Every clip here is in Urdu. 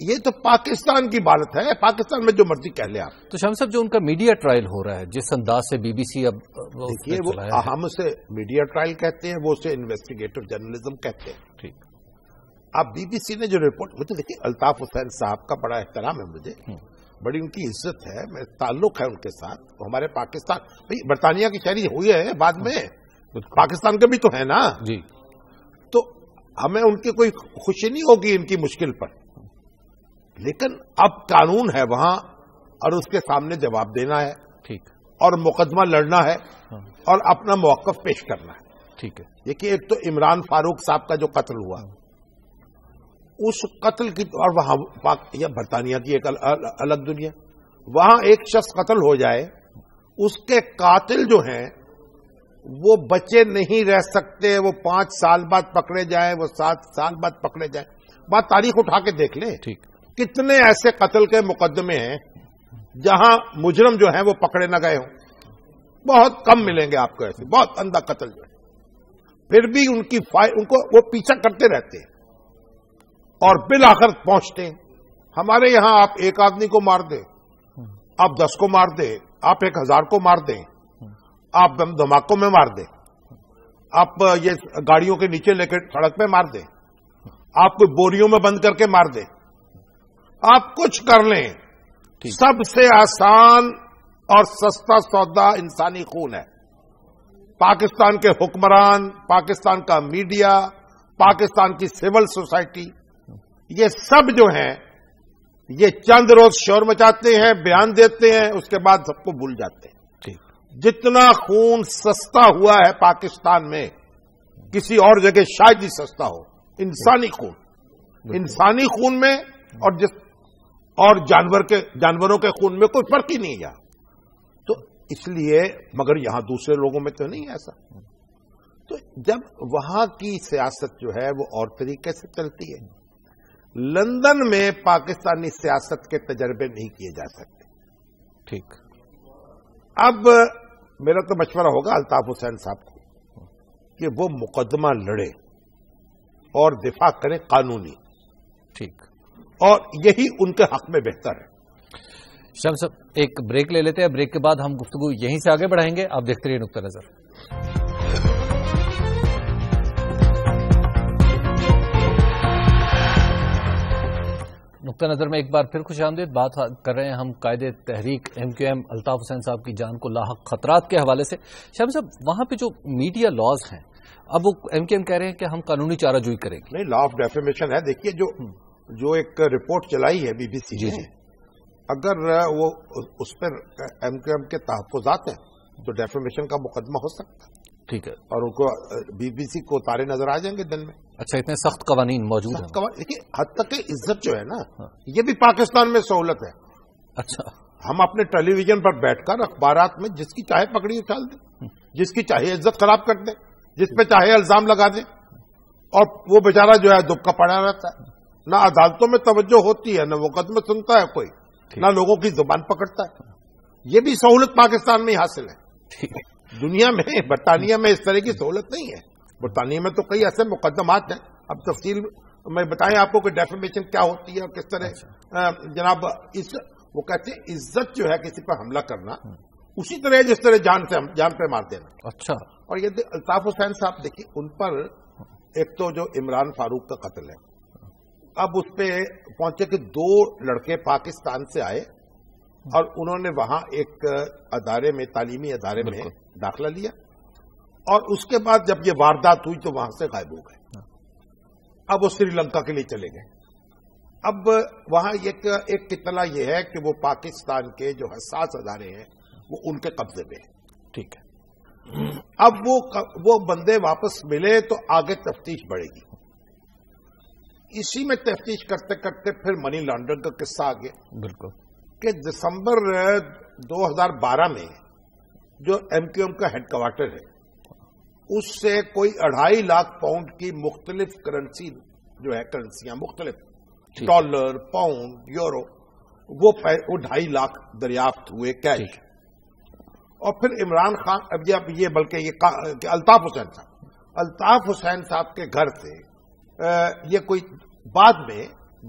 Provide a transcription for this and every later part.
یہ تو پاکستان کی بات ہے، پاکستان میں جو مرضی کہہ لیں آپ۔ تو شام صاحب جو ان کا میڈیا ٹرائل ہو رہا ہے جس انداز سے بی بی سی اب دیکھیے وہ ہم اسے میڈیا ٹرائل کہتے ہیں، وہ اسے انویسٹیگیٹو جرنلزم کہتے ہیں۔ ٹھیک، اب بی بی سی نے جو رپورٹ، مجھے دیکھیے الطاف حسین صاحب کا بڑا احترام ہے، مجھے بڑی ان کی عزت ہے، میں تعلق ہے ان کے ساتھ، ہمارے پاکستان بھائی برطانیہ کی شہری ہوئی ہے بعد میں، پاکستان کے بھی تو ہے نا جی، تو ہمیں ان کی کوئی خوشی نہیں ہوگی ان کی مشکل پر، لیکن اب قانون ہے وہاں اور اس کے سامنے جواب دینا ہے، ٹھیک، اور مقدمہ لڑنا ہے اور اپنا موقف پیش کرنا ہے۔ ٹھیک ہے، دیکھیے ایک تو عمران فاروق صاحب کا جو قتل ہوا، اس قتل کی، اور وہاں یا برطانیہ کی ایک الگ دنیا، وہاں ایک شخص قتل ہو جائے، اس کے قاتل جو ہیں وہ بچے نہیں رہ سکتے، وہ 5 سال بعد پکڑے جائیں، وہ 7 سال بعد پکڑے جائیں۔ بات تاریخ اٹھا کے دیکھ لیں، ٹھیک، کتنے ایسے قتل کے مقدمے ہیں جہاں مجرم جو ہیں وہ پکڑے نہ گئے ہوں، بہت کم ملیں گے آپ کو ایسے، بہت اندھا قتل جو ہے، پھر بھی ان کو وہ پیچھا کرتے رہتے ہیں اور بالآخر پہنچتے ہیں۔ ہمارے یہاں آپ ایک آدمی کو مار دیں، آپ 10 کو مار دیں، آپ 1000 کو مار دیں، آپ دھماکوں میں مار دیں، آپ یہ گاڑیوں کے نیچے لے کے سڑک پہ مار دیں، آپ کو بوریوں میں بند کر کے مار دیں، آپ کچھ کر لیں، سب سے آسان اور سستا سودا انسانی خون ہے۔ پاکستان کے حکمران، پاکستان کا میڈیا، پاکستان کی سول سوسائٹی، یہ سب جو ہیں یہ چند روز شور مچاتے ہیں، بیان دیتے ہیں، اس کے بعد سب کو بھول جاتے ہیں۔ جتنا خون سستا ہوا ہے پاکستان میں، کسی اور جگہ شاید ہی سستا ہو، انسانی خون، انسانی خون میں اور جانوروں کے خون میں کوئی فرق ہی نہیں ہے، تو اس لیے، مگر یہاں دوسرے لوگوں میں تو نہیں ہے ایسا۔ تو جب وہاں کی سیاست جو ہے وہ اور طریقے سے چلتی ہے، لندن میں پاکستانی سیاست کے تجربے نہیں کیے جا سکتے۔ ٹھیک، اب میرا تو مشورہ ہوگا الطاف حسین صاحب کو کہ وہ مقدمہ لڑے اور دفاع کریں قانونی، ٹھیک، اور یہی ان کے حق میں بہتر ہے۔ شام صاحب ایک بریک لے لیتے ہیں، بریک کے بعد ہم گفتگو یہیں سے آگے بڑھائیں گے، آپ دیکھتے رہیے نقطہ نظر۔ نقطہ نظر میں ایک بار پھر خوش آمدید، بات کر رہے ہیں ہم قائد تحریک MQM الطاف حسین صاحب کی جان کو لاحق خطرات کے حوالے سے۔ شام صاحب وہاں پہ جو میڈیا لاز ہیں، اب وہ MQM کہہ رہے ہیں کہ ہم قانونی چارہ جوئی کریں گے۔ نہیں، لا آف ڈیفیمیشن ہے۔ دیکھیے جو ایک رپورٹ چلائی ہے بی بی سی نے، اگر وہ اس پر MQM کے تحفظات ہیں تو ڈیفیمیشن کا مقدمہ ہو سکتا ہے۔ ٹھیک ہے، اور ان کو بی بی سی کو تارے نظر آ جائیں گے دن میں۔ اچھا، اتنے سخت قوانین موجود ہیں۔ دیکھیے حد تک عزت جو ہے نا، یہ بھی پاکستان میں سہولت ہے۔ اچھا، ہم اپنے ٹیلی ویژن پر بیٹھ کر اخبارات میں جس کی چاہے پکڑی اچھال دیں، جس کی چاہے عزت خراب کر دیں، جس پہ چاہے الزام لگا دیں، اور وہ بیچارہ جو ہے دب کا پڑا رہتا ہے، نہ عدالتوں میں توجہ ہوتی ہے، نہ مقدمے سنتا ہے کوئی، نہ لوگوں کی زبان پکڑتا ہے۔ یہ بھی سہولت پاکستان میں ہی حاصل ہے۔ دنیا میں، برطانیہ میں اس طرح کی سہولت نہیں ہے۔ برطانیہ میں تو کئی ایسے مقدمات ہیں، اب تفصیل میں بتائیں آپ کو کہ ڈیفیمیشن کیا ہوتی ہے اور کس طرح جناب وہ کہتے ہیں عزت جو ہے کسی پر حملہ کرنا اسی طرح جس طرح جان پہ مار دینا۔ اچھا، اور یہ الطاف حسین صاحب دیکھیے، ان پر ایک تو جو عمران فاروق کا قتل ہے، اب اس پہ پہنچے کہ 2 لڑکے پاکستان سے آئے اور انہوں نے وہاں ایک ادارے میں، تعلیمی ادارے میں داخلہ لیا، اور اس کے بعد جب یہ واردات ہوئی تو وہاں سے غائب ہو گئے۔ اب وہ سری لنکا کے لیے چلے گئے۔ اب وہاں ایک اطلاع یہ ہے کہ وہ پاکستان کے جو حساس ادارے ہیں وہ ان کے قبضے میں ہیں۔ ٹھیک ہے، اب وہ بندے واپس ملے تو آگے تفتیش بڑھے گی۔ اسی میں تفتیش کرتے کرتے پھر منی لانڈرنگ کا قصہ آ گیا۔ بالکل، کہ دسمبر 2012 میں جو MQM کا ہیڈ کوارٹر ہے اس سے کوئی 2.5 لاکھ پاؤنڈ کی مختلف کرنسی جو ہے، کرنسیاں مختلف، ڈالر، پاؤنڈ، یورو، وہ 2.5 لاکھ دریافت ہوئے کیش۔ اور پھر عمران خان، اب یہ بلکہ یہ الطاف حسین صاحب کے گھر سے یہ کوئی بعد میں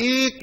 1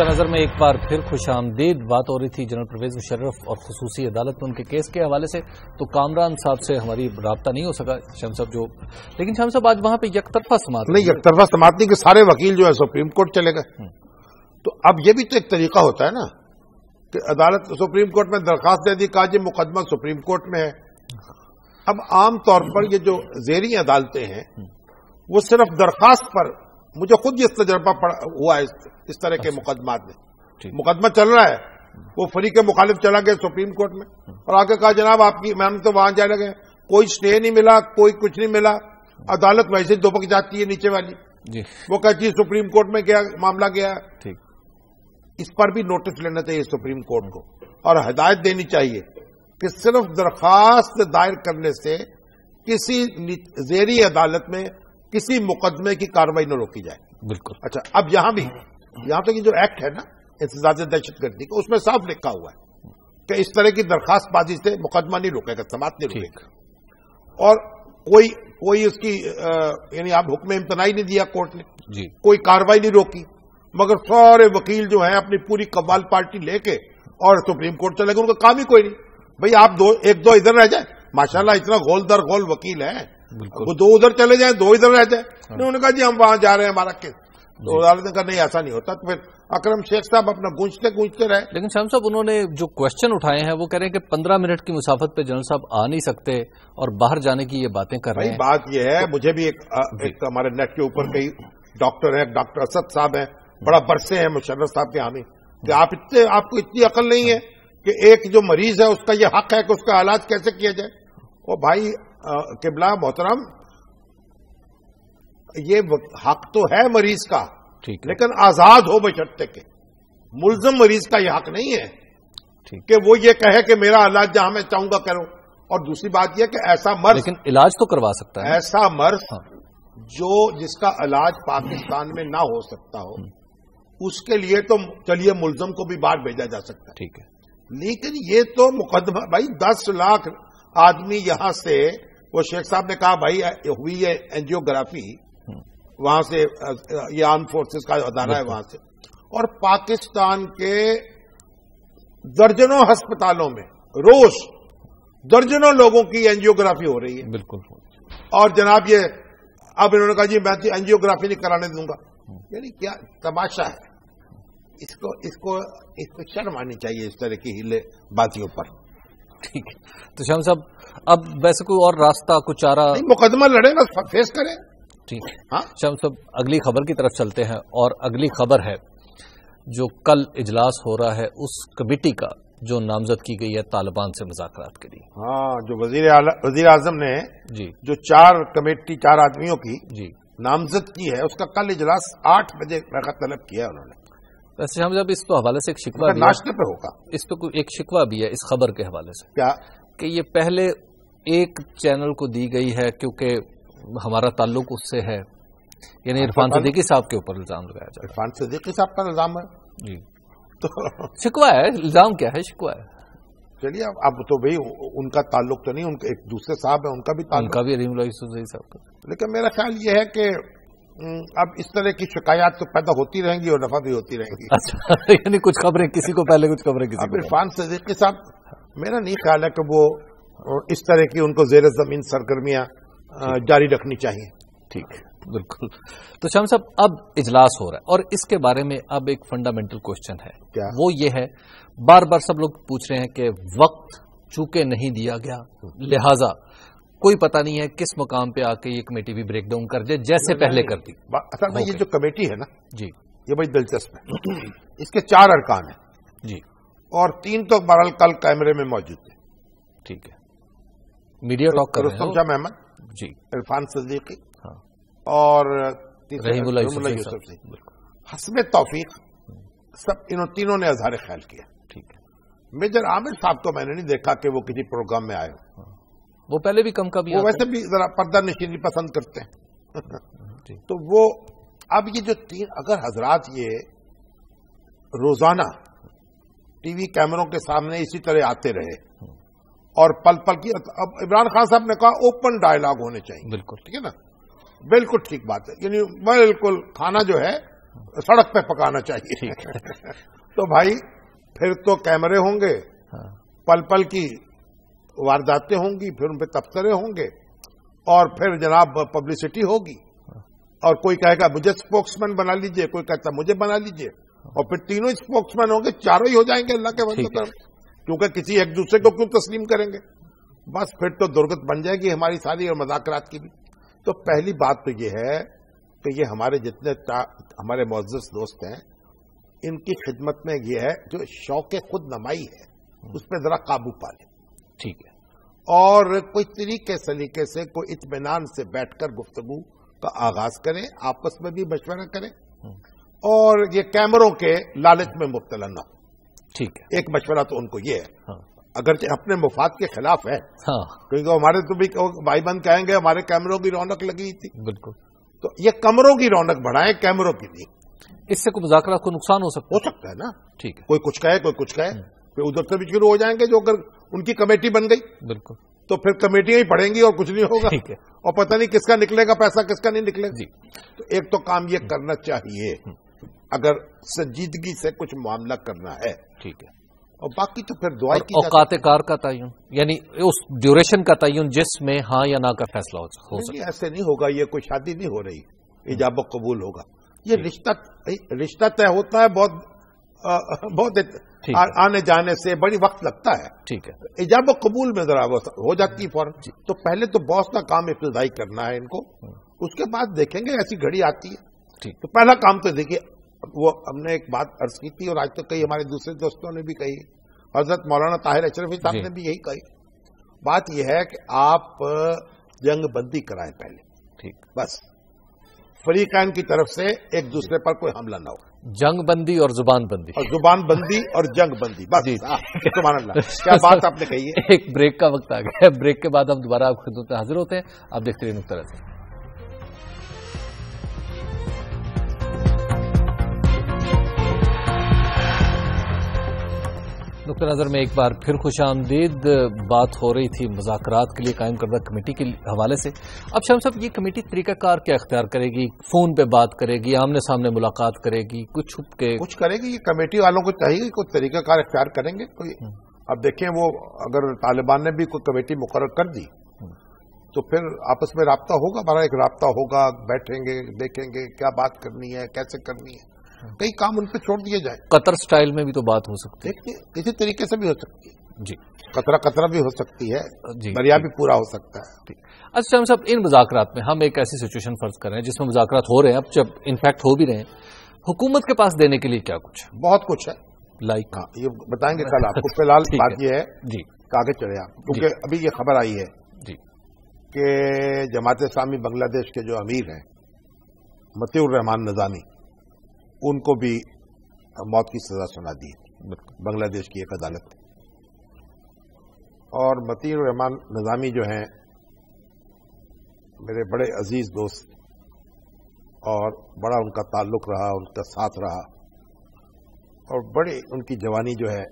نقطہ نظر میں ایک بار پھر خوش آمدید. بات ہو رہی تھی جنرل پرویز مشرف اور خصوصی عدالت میں ان کے کیس کے حوالے سے, تو کامران صاحب سے ہماری رابطہ نہیں ہو سکا شام صاحب لیکن شام صاحب آج وہاں پہ یک طرفہ سماعت نہیں, یک طرفہ سماعت نہیں کہ سارے وکیل جو ہے سپریم کورٹ چلے گئے. تو اب یہ بھی تو ایک طریقہ ہوتا ہے نا کہ عدالت سپریم کورٹ میں درخواست دے دی, کہا جی مقدمہ سپریم کورٹ میں ہے. اب عام طور پر یہ جو زیریں عدالتیں ہیں وہ صرف درخواست پر, مجھے خود یہ تجربہ ہوا ہے اس طرح کے مقدمات میں. مقدمہ چل رہا ہے, وہ فریق مخالف چلا گیا سپریم کورٹ میں اور آگے کہا جناب آپ کی, میں تو وہاں جانے لگے, کوئی سٹے نہیں ملا, کوئی کچھ نہیں ملا, عدالت ویسے دبک جاتی ہے نیچے والی. وہ کہتی ہے سپریم کورٹ میں کیا معاملہ گیا. اس پر بھی نوٹس لینا چاہیے سپریم کورٹ کو اور ہدایت دینی چاہیے کہ صرف درخواست دائر کرنے سے کسی زیری عدالت میں کسی مقدمے کی کارروائی نہ روکی جائے. بالکل. اچھا, اب یہاں تو یہ جو ایکٹ ہے نا احتجاج دہشت گردی کا, اس میں صاف لکھا ہوا ہے کہ اس طرح کی درخواست بازی سے مقدمہ نہیں روکے گا, سماعت نہیں روکے گا. اور کوئی اس کی یعنی آپ حکم امتناعی نہیں دیا کورٹ نے, کوئی کارروائی نہیں روکی, مگر سارے وکیل جو ہیں اپنی پوری قوال پارٹی لے کے اور سپریم کورٹ چلے گئے. ان کا کام ہی کوئی نہیں. بھئی آپ ایک دو ادھر رہ جائیں, ماشاءاللہ اتنا گول در گول وکیل ہیں, وہ دو ادھر چلے جائیں, دو ادھر رہ جائیں. انہوں نے کہا جی ہم وہاں جا رہے ہیں, ہمارا کیس. تو عدالت نے کہا نہیں ایسا نہیں ہوتا. تو پھر اکرم شیخ صاحب اپنا گونجتے رہے. لیکن شام صاحب انہوں نے جو کوشچن اٹھائے ہیں وہ کہہ رہے ہیں کہ 15 منٹ کی مسافت پہ جنرل صاحب آ نہیں سکتے اور باہر جانے کی یہ باتیں کر رہے ہیں. بات یہ ہے, مجھے بھی ایک ہمارے نیٹ کے اوپر کئی ڈاکٹر ہیں, ڈاکٹر اسد صاحب ہیں, بڑا برسے ہیں مشرف صاحب کے حامی, کہ آپ کو اتنی عقل نہیں ہے کہ ایک جو مریض ہے اس کا یہ حق ہے کہ اس کا علاج کیسے کیا جائے. وہ بھائی قبلہ محترم, یہ حق تو ہے مریض کا, لیکن آزاد ہو بشرطے کے. ملزم مریض کا یہ حق نہیں ہے کہ وہ یہ کہے کہ میرا علاج جہاں میں چاہوں گا کروں. اور دوسری بات یہ کہ ایسا مرض, لیکن علاج تو کروا سکتا ہے, ایسا مرض جس کا علاج پاکستان میں نہ ہو سکتا ہو, اس کے لیے تو چلیے ملزم کو بھی باہر بھیجا جا سکتا ہے. ٹھیک ہے, لیکن یہ تو مقدمہ, بھائی 10 لاکھ آدمی یہاں سے, وہ شیخ صاحب نے کہا بھائی ہوئی ہے اینجیوگرافی وہاں سے, یہ آرم فورسز کا ادارہ ہے وہاں سے, اور پاکستان کے درجنوں ہسپتالوں میں روز درجنوں لوگوں کی اینجیوگرافی ہو رہی ہے. بالکل. اور جناب یہ اب انہوں نے کہا جی میں اینجیوگرافی نہیں کرانے دوں گا. یعنی کیا تماشا ہے. اس کو شرم آنی چاہیے اس طرح کی ہیلے باتیوں پر. ٹھیک ہے, تو شام صاحب اب ویسے کوئی اور راستہ کچھ چارہ, مقدمہ لڑے گا, فیس کریں. ٹھیک ہے. شام صاحب اگلی خبر کی طرف چلتے ہیں, اور اگلی خبر ہے جو کل اجلاس ہو رہا ہے اس کمیٹی کا جو نامزد کی گئی ہے طالبان سے مذاکرات کے لیے. ہاں, جو وزیر اعظم نے جو 4 کمیٹی 4 آدمیوں کی نامزد کی ہے, اس کا کل اجلاس 8 بجے طلب کیا ہے انہوں نے. ویسے ہم جب اس تو حوالے سے ایک شکوہ بھی ناشتے پہ ہوگا, اس پہ کوئی ایک شکوہ بھی ہے اس خبر کے حوالے سے. کیا کہ یہ پہلے ایک چینل کو دی گئی ہے کیونکہ ہمارا تعلق اس سے ہے, یعنی عرفان صدیقی صاحب کے اوپر الزام لگایا جائے. عرفان صدیقی صاحب کا الزام ہے جی, تو شکوہ ہے, الزام کیا ہے, شکوہ ہے. چلیے اب تو بھائی ان کا تعلق تو نہیں, ان کے ایک دوسرے صاحب ہیں, ان کا بھی تعلق, ان کا بھی رحیم اللہ یوسف زئی صاحب کا. لیکن میرا خیال یہ ہے کہ اب اس طرح کی شکایات تو پیدا ہوتی رہیں گی اور نفع بھی ہوتی رہیں گی. اچھا, یعنی کچھ خبریں کسی کو پہلے, کچھ خبریں کسی کو. عرفان صدیقی صاحب میرا نہیں خیال ہے کہ وہ اس طرح کی ان کو زیر زمین سرگرمیاں جاری رکھنی چاہیے. ٹھیک ہے, بالکل. تو شام صاحب اب اجلاس ہو رہا ہے اور اس کے بارے میں اب ایک فنڈامنٹل کوشچن ہے. وہ یہ ہے, بار بار سب لوگ پوچھ رہے ہیں کہ وقت چونکہ نہیں دیا گیا, لہذا کوئی پتہ نہیں ہے کس مقام پہ آ کے یہ کمیٹی بھی بریک ڈاؤن کر جائے جیسے پہلے کرتی. اصل میں یہ جو کمیٹی ہے نا جی, یہ بڑی دلچسپ ہے. اس کے 4 ارکان ہیں جی, اور 3 تو بہرحال کل کیمرے میں موجود تھے. ٹھیک ہے, میڈیا ٹاک کر رہے ہیں. رستم شاہ محمد جی, عرفان صدیقی اور رحیم اللہ یوسف زئی. حسب توفیق سب انہوں تینوں نے اظہار خیال کیا. ٹھیک ہے. میجر عامر صاحب کو میں نے نہیں دیکھا کہ وہ کسی پروگرام میں آئے ہو. وہ پہلے بھی کم کبھی, وہ ویسے بھی ذرا پردہ نشینی پسند کرتے ہیں. تو وہ اب یہ جو 3 اگر حضرات یہ روزانہ ٹی وی کیمروں کے سامنے اسی طرح آتے رہے اور پل پل کی, اب عمران خان صاحب نے کہا اوپن ڈائلاگ ہونے چاہیے. بالکل ٹھیک ہے نا, بالکل ٹھیک بات ہے. یعنی بالکل کھانا جو ہے سڑک پہ پکانا چاہیے. تو بھائی پھر تو کیمرے ہوں گے, پل پل کی وارداتیں ہوں گی, پھر ان پہ تبصرے ہوں گے, اور پھر جناب پبلسٹی ہوگی, اور کوئی کہے گا مجھے اسپوکس مین بنا لیجئے, کوئی کہتا مجھے بنا لیجئے, اور پھر تینوں اسپوکس مین ہوں گے, چاروں ہی ہو جائیں گے اللہ کے وجہ سے, کیونکہ کسی ایک دوسرے کو کیوں تسلیم کریں گے. بس پھر تو درگت بن جائے گی ہماری ساری اور مذاکرات کی بھی. تو پہلی بات تو یہ ہے کہ یہ ہمارے جتنے ہمارے معزز دوست ہیں ان کی خدمت میں یہ ہے جو شوق خود نمائی ہے اس پہ ذرا قابو پا لیں. ٹھیک ہے. اور کوئی طریقے سلیقے سے کوئی اطمینان سے بیٹھ کر گفتگو کا آغاز کریں, آپس میں بھی مشورہ کریں, اور یہ کیمروں کے لالچ میں مبتلا نہ ہو. ٹھیک ہے. ایک مشورہ تو ان کو یہ ہے, اگرچہ اپنے مفاد کے خلاف ہے, کیونکہ ہمارے تو بھی بھائی بند کہیں گے ہمارے کیمروں کی رونق لگی تھی. بالکل. تو یہ کمروں کی رونق بڑھائیں, کیمروں کی نہیں. اس سے کوئی مذاکرات کو نقصان ہو سکتا ہے نا. ٹھیک ہے. کوئی کچھ کہے کوئی کچھ کہے, پھر ادھر سے بھی شروع ہو جائیں گے جو اگر ان کی کمیٹی بن گئی. بالکل. تو پھر کمیٹیاں ہی پڑیں گی اور کچھ نہیں ہوگا. ٹھیک ہے. اور پتہ نہیں کس کا نکلے گا پیسہ, کس کا نہیں نکلے گا. جی. تو ایک تو کام یہ کرنا چاہیے اگر سنجیدگی سے کچھ معاملہ کرنا ہے. ٹھیک ہے. اور باقی تو پھر دعا کی اوقات کار کا تعین, یعنی اس ڈیوریشن کا تعین جس میں ہاں یا نہ کا فیصلہ ہو سکتا. ایسے نہیں ہوگا, یہ کوئی شادی نہیں ہو رہی, ایجاب و قبول ہوگا. یہ رشتہ طے ہوتا ہے, بہت آنے جانے سے بڑی وقت لگتا ہے. ٹھیک ہے. ایجاب و قبول میں ذرا ہو جاتی ہے فوراً. تو پہلے تو باس کا کام ابتدائی کرنا ہے ان کو, اس کے بعد دیکھیں گے ایسی گھڑی آتی ہے. ٹھیک. تو پہلا کام تو دیکھیے, وہ ہم نے ایک بات عرض کی تھی اور آج تک کئی ہمارے دوسرے دوستوں نے بھی کہی, حضرت مولانا طاہر اشرفی صاحب نے بھی یہی کہی. بات یہ ہے کہ آپ جنگ بندی کرائیں پہلے. ٹھیک. بس فریقین کی طرف سے ایک دوسرے پر کوئی حملہ نہ ہو. جنگ بندی اور زبان بندی, اور زبان بندی اور جنگ بندی. بس سبحان اللہ, کیا بات آپ نے کہی ہے. ایک بریک کا وقت آ گیا ہے, بریک کے بعد ہم دوبارہ آپ کی خدمت میں حاضر ہوتے ہیں. آپ دیکھتے رہیے نقطہ نظر. نقطہ نظر میں ایک بار پھر خوش آمدید. بات ہو رہی تھی مذاکرات کے لیے قائم کردہ کمیٹی کے حوالے سے. اب شام صاحب, یہ کمیٹی طریقہ کار کیا اختیار کرے گی؟ فون پہ بات کرے گی, آمنے سامنے ملاقات کرے گی, کچھ چھپ کے کچھ کرے گی؟ یہ کمیٹی والوں کو چاہیے کوئی طریقہ کار اختیار کریں گے کوئی. اب دیکھیں, وہ اگر طالبان نے بھی کوئی کمیٹی مقرر کر دی تو پھر آپس میں رابطہ ہوگا, ہمارا ایک رابطہ ہوگا, بیٹھیں گے, دیکھیں گے کیا بات کرنی ہے, کیسے کرنی ہے. کئی کام ان پہ چھوڑ دیے جائیں. قطر سٹائل میں بھی تو بات ہو سکتی ہے, کسی طریقے سے بھی ہو سکتی ہے. جی. قطرہ بھی ہو سکتی ہے, دریا بھی پورا ہو سکتا ہے. اچھا صاحب, ان مذاکرات میں ہم ایک ایسی سچویشن فرض کر رہے ہیں جس میں مذاکرات ہو رہے ہیں, اب جب انفیکٹ ہو بھی رہے ہیں, حکومت کے پاس دینے کے لیے کیا کچھ؟ بہت کچھ ہے. لائک یہ بتائیں گے کل آپ کو. فی الحال بات یہ ہے جی کہ آگے چلے آپ, کیونکہ ابھی یہ خبر آئی ہے جی کہ جماعت اسلامی بنگلہ دیش کے جو امیر ہیں مطیع الرحمان نظامی, ان کو بھی موت کی سزا سنا دی بنگلہ دیش کی ایک عدالت. اور مطیع الرحمان نظامی جو ہیں میرے بڑے عزیز دوست, اور بڑا ان کا تعلق رہا, ان کا ساتھ رہا, اور بڑی ان کی جوانی جو ہے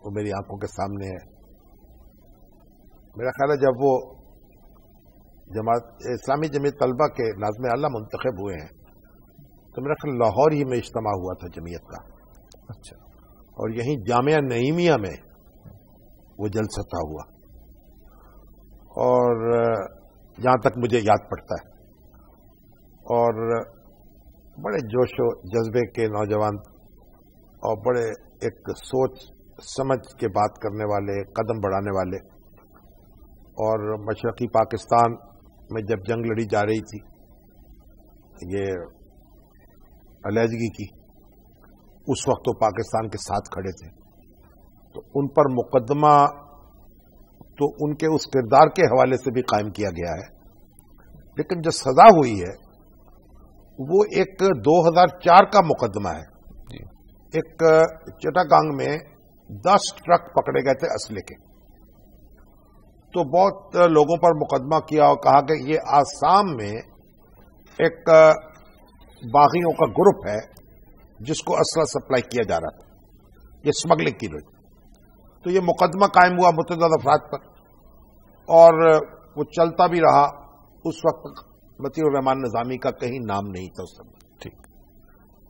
وہ میری آنکھوں کے سامنے ہے. میرا خیال ہے جب وہ جماعت اسلامی جمعیت طلبہ کے ناظم اعلیٰ منتخب ہوئے ہیں تو میرا خیال لاہور ہی میں اجتماع ہوا تھا جمعیت کا. اچھا. اور یہیں جامعہ نعیمیہ میں وہ جلسہ تھا ہوا, اور جہاں تک مجھے یاد پڑتا ہے, اور بڑے جوش و جذبے کے نوجوان اور بڑے ایک سوچ سمجھ کے بات کرنے والے, قدم بڑھانے والے. اور مشرقی پاکستان میں جب جنگ لڑی جا رہی تھی یہ علیحدگی کی, اس وقت تو پاکستان کے ساتھ کھڑے تھے, تو ان پر مقدمہ تو ان کے اس کردار کے حوالے سے بھی قائم کیا گیا ہے, لیکن جو سزا ہوئی ہے وہ ایک 2004 کا مقدمہ ہے. ایک چٹاگانگ میں 10 ٹرک پکڑے گئے تھے اسلحے کے, تو بہت لوگوں پر مقدمہ کیا اور کہا کہ یہ آسام میں ایک باغیوں کا گروپ ہے جس کو اسلحہ سپلائی کیا جا رہا تھا, یہ اسمگلنگ کی وجہ. تو یہ مقدمہ قائم ہوا متعدد افراد پر, اور وہ چلتا بھی رہا. اس وقت مطیع الرحمان نظامی کا کہیں نام نہیں تھا اس وقت. ٹھیک.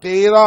13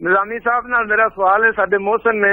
ਨਿਜ਼ਾਮੀ ਸਾਹਿਬ ਨਾਲ ਮੇਰਾ ਸਵਾਲ ਹੈ, ਸਾਡੇ ਮੋਹਸਨ ਨੇ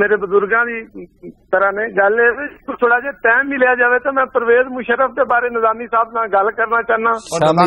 ਮੇਰੇ ਬਜ਼ੁਰਗਾਂ ਦੀ ਤਰ੍ਹਾਂ ਨੇ ਗੱਲ ਥੋੜਾ ਜਿਹਾ ਟਾਈਮ ਮਿਲਿਆ ਜਾਵੇ ਤਾਂ ਮੈਂ ਪਰਵੇਜ਼ ਮੁਸ਼ਰਫ ਦੇ ਬਾਰੇ ਨਿਜ਼ਾਮੀ ਸਾਹਿਬ ਨਾਲ ਗੱਲ ਕਰਨਾ ਚਾਹਨਾ। ਸ਼ਾਮੀ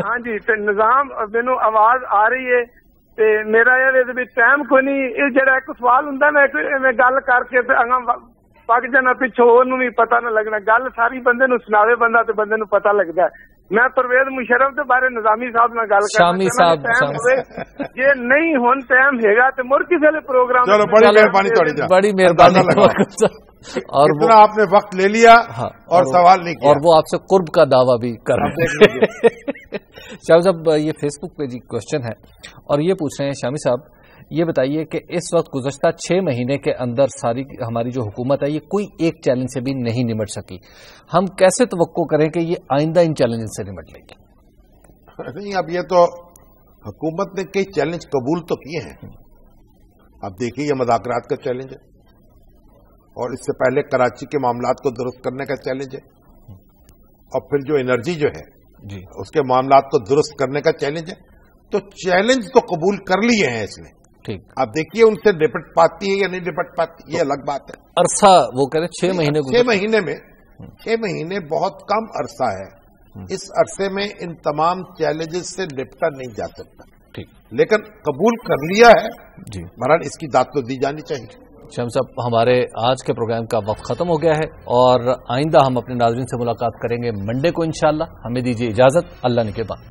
ہاں جی تے نظام مینوں آواز آ رہی ہے تے میرا یہ بھی ٹائم کوئی نہیں، یہ جڑا ایک سوال ہوندا نا میں گل کر کے تے اگاں پک جانا پیچھے اونوں بھی پتہ نہ لگنا، گل ساری بندے نوں سناوے بندہ تے بندے نوں پتہ لگدا ہے۔ میں پرویز مشرف دے بارے نظامی صاحب نال گل کرنا شامی صاحب جے نہیں ہن ٹائم ہےگا تے مڑ کسے لے پروگرام چلو بڑی مہربانی تھوڑی جا، بڑی مہربانی اور اتنا آپ نے وقت لے لیا اور سوال نہیں کیا، اور وہ آپ سے قرب کا دعویٰ بھی کر رہے ہیں۔ شامی صاحب یہ فیس بک پہ جی کوشچن ہے اور یہ پوچھ رہے ہیں، شامی صاحب یہ بتائیے کہ اس وقت گزشتہ 6 مہینے کے اندر ساری ہماری جو حکومت ہے یہ کوئی ایک چیلنج سے بھی نہیں نمٹ سکی، ہم کیسے توقع کریں کہ یہ آئندہ ان چیلنج سے نمٹ لے گی؟ نہیں اب یہ تو حکومت نے کئی چیلنج قبول تو کیے ہیں، اب دیکھیے یہ مذاکرات کا چیلنج ہے اور اس سے پہلے کراچی کے معاملات کو درست کرنے کا چیلنج ہے اور پھر جو انرجی جو ہے جی اس کے معاملات کو درست کرنے کا چیلنج ہے، تو چیلنج تو قبول کر لیے ہیں اس نے، ٹھیک۔ اب دیکھیے ان سے نپٹ پاتی ہے یا نہیں نپٹ پاتی، یہ الگ بات ہے۔ عرصہ وہ کہہ رہے 6 مہینے 6 مہینے میں 6 مہینے بہت کم عرصہ ہے، اس عرصے میں ان تمام چیلنجز سے نپٹا نہیں جا سکتا، ٹھیک، لیکن قبول کر لیا ہے جی۔ بہرحال اس کی داد تو دی جانی چاہیے۔ شام صاحب ہمارے آج کے پروگرام کا وقت ختم ہو گیا ہے اور آئندہ ہم اپنے ناظرین سے ملاقات کریں گے منڈے کو انشاءاللہ، ہمیں دیجیے اجازت، اللہ نگہبان۔